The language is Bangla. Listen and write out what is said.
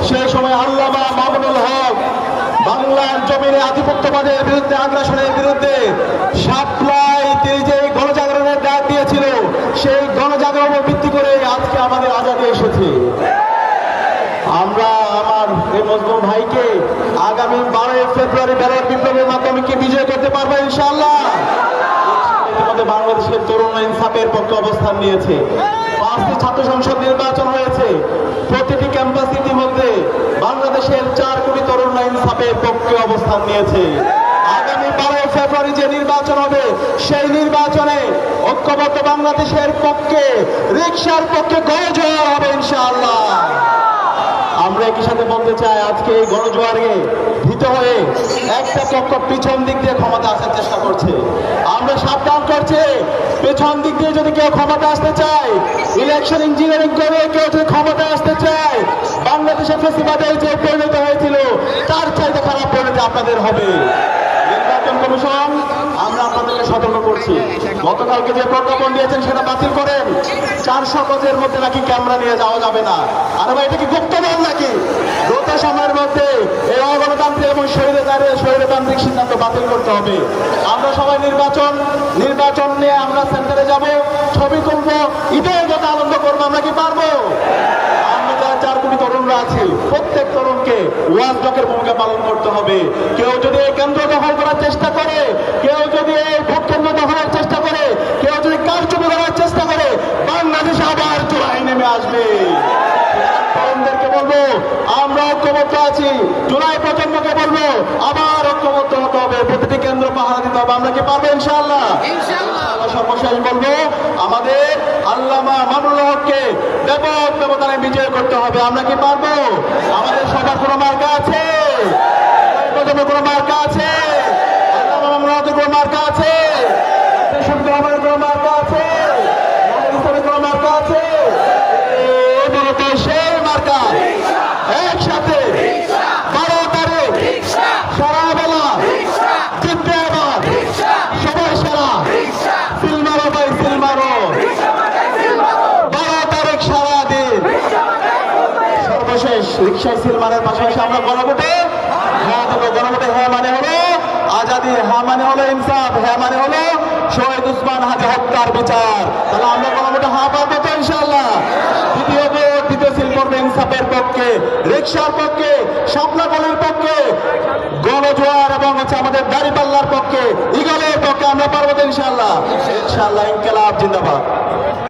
সেই সময় আল্লামা মামুনুল হক বাংলার জমিনে আধিপত্যবাদের বিরুদ্ধে, আগ্রাসনের বিরুদ্ধে সাপ্লাই তিনি যে গণজাগরণের ডাক দিয়েছিল, সেই গণজাগরণের ভিত্তি করে আজকে আমাদের আজাদী এসেছে। আমরা আমার এই মজলুম ভাইকে আগামী 12 ফেব্রুয়ারি ব্যালট বিপ্লবের মাধ্যমে কি বিজয় করতে পারবো ইনশাআল্লাহ। ইতিমধ্যে বাংলাদেশের তরুণ ইনসাফের পক্ষে অবস্থান নিয়েছে। 5টি ছাত্র সংসদ নির্বাচন হয়েছে। প্রতিটি ক্যাম্পাস ইতিমধ্যে বাংলাদেশের 4 কোটি তরুণ ইনসাফের পক্ষে অবস্থান নিয়েছে। আগামী 12 ফেব্রুয়ারি যে নির্বাচন হবে, সেই নির্বাচনে ঐক্যবদ্ধ বাংলাদেশের পক্ষে, রিকশার পক্ষে গণজোয়ার হবে ইনশাআল্লাহ। আমরা একই সাথে বলতে চাই, আজকে এই গণজোয়ারে ভীত হয়ে একটা পক্ষ পিছন দিক দিয়ে ক্ষমতা আসার চেষ্টা করছে। আমরা সাবধান করছি, পেছন দিক দিয়ে যদি কেউ ক্ষমতা আসতে চায়, ইলেকশন ইঞ্জিনিয়ারিং করে কেউ যদি ক্ষমতা আসতে চায়, বাংলাদেশের ফেসিবাদে যে পরিণত হয়েছিল তার চাইতে খারাপ পরিণতি আপনাদের হবে। নির্বাচন কমিশন আমরা আপনাদেরকে সতর্ক করছি, গতকালকে যে প্রজ্ঞাপন দিয়েছেন সেটা বাতিল করেন। 400 গজের মধ্যে নাকি ক্যামেরা নিয়ে যাওয়া যাবে না। আর ভাই, এটা কি গুপ্তধন নাকি? দ্রুত সময়ের মধ্যে এই অগণতান্ত্রিক এবং স্বৈরতান্ত্রিক সিদ্ধান্ত বাতিল করতে হবে। আমরা সবাই নির্বাচন নিয়ে আমরা সেন্টারে যাব, ছবি তুলবো, ঈদের মতো আনন্দ করবো। আমরা কি পারবো? আমরা যারা 4 কোটি তরুণরা আছি, প্রত্যেক তরুণকে ওয়াজডকের ভূমিকা পালন করতে হবে। কেউ যদি এই কেন্দ্র দখল করার চেষ্টা করে, কেউ যদি এই ভোট কেন্দ্র দখলের চেষ্টা করে, কেউ যদি কারচুপি করার চেষ্টা করে, বাংলাদেশ আবার চূড়ায় নেমে আসবে। তরুণদেরকে বলবো, আমরা ঐক্যবদ্ধ আছি। জুলাই প্রজন্মকে বলবো, আবার ঐক্যবদ্ধ হতে হবে, প্রতিটি কেন্দ্র পাহারা দিতে হবে। আমরা কি পারবো ইনশাআল্লাহ? সর্বশেষ বলবো, আমাদের আল্লামা মামুনুল হককে ব্যাপক ব্যবধানে বিজয় করতে হবে। আমরা কি পারবো? আমাদের সবার কোনো মার্কা আছে? প্রজন্মের কোনো মার্কা আছে? আল্লামা মামুনুল হকের কোনো মার্কা আছে? আমাদের কোনো মার্কা আছে? কোনো মার্কা আছে? সেই মার্কা একসাথে 12 তারিখ সারা বেলা জিতবে। আবার সবাই সারা সিলমারো ভাই, সিলমারো 12 তারিখ সারা দিন। সর্বশেষ রিক্সায় সিলমারের পাশাপাশি আমরা গণভোটে হ্যাঁ দেবো। গণভোটে হ্যাঁ মানে হলো আজাদী, হ্যাঁ মানে হলো ইনসাফ, হ্যাঁ মানে হলো শহীদ উসমান হাদি হত্যার বিচার। তাহলে আমরা গণভোটে হ্যাঁ পাবো তো ইনশাআল্লাহ। দ্বিতীয় সিল করবে ইনসাফের পক্ষে, রিকশার পক্ষে, শাপলা গলির পক্ষে, গণজোয়ার এবং আমাদের দাঁড়িপাল্লার পক্ষে, ইগলের পক্ষে। আমরা পারবো তো ইনশাআল্লাহ। ইনশাআল্লাহ। ইনকিলাব জিন্দাবাদ।